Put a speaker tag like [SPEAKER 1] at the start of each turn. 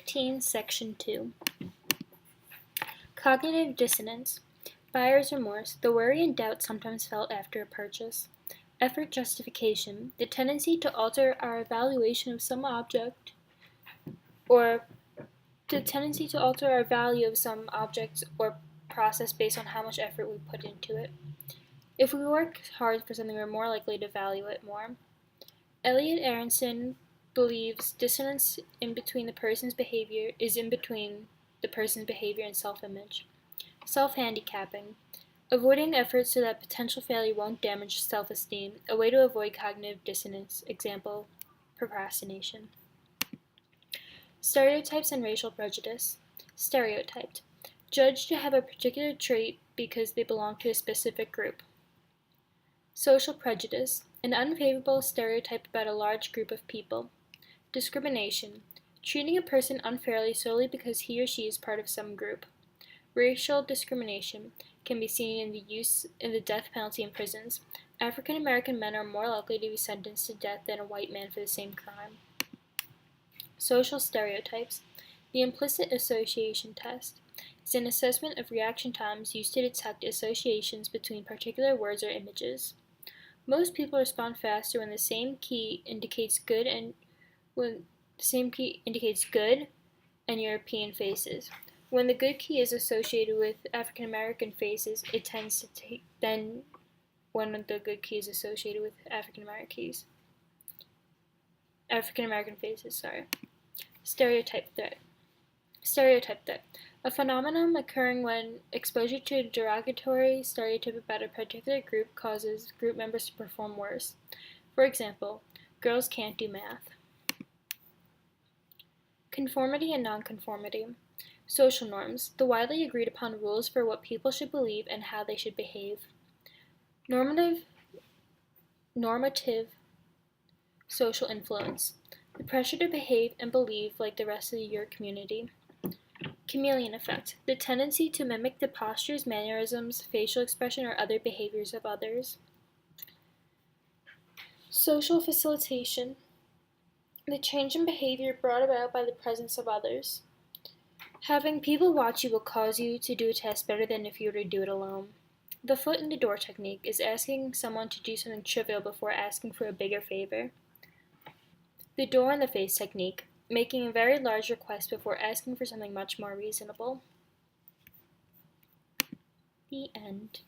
[SPEAKER 1] 15, Section 2. Cognitive dissonance. Buyer's remorse, the worry and doubt sometimes felt after a purchase. Effort justification, the tendency to alter our evaluation of some object or the tendency to alter our value of some object or process based on how much effort we put into it. If we work hard for something, we're more likely to value it more. Elliot Aronson believes dissonance in between the person's behavior is in between the person's behavior and self-image. Self-handicapping. Avoiding efforts so that potential failure won't damage self-esteem, a way to avoid cognitive dissonance, example, procrastination. Stereotypes and racial prejudice. Stereotyped. Judged to have a particular trait because they belong to a specific group. Social prejudice. An unfavorable stereotype about a large group of people. Discrimination. Treating a person unfairly solely because he or she is part of some group. Racial discrimination can be seen in the use of the death penalty in prisons. African American men are more likely to be sentenced to death than a white man for the same crime. Social stereotypes. The implicit association test is an assessment of reaction times used to detect associations between particular words or images. Most people respond faster when the same key indicates good and European faces. When the good key is associated with African American faces, it tends to take then when the good key is associated with African American faces, Stereotype threat. Stereotype threat. A phenomenon occurring when exposure to a derogatory stereotype about a particular group causes group members to perform worse. For example, girls can't do math. Conformity and nonconformity. Social norms, the widely agreed upon rules for what people should believe and how they should behave. Normative social influence, the pressure to behave and believe like the rest of your community. Chameleon effect, the tendency to mimic the postures, mannerisms, facial expression, or other behaviors of others. Social facilitation, the change in behavior brought about by the presence of others. Having people watch you will cause you to do a task better than if you were to do it alone. The foot in the door technique is asking someone to do something trivial before asking for a bigger favor. The door in the face technique, making a very large request before asking for something much more reasonable. The end.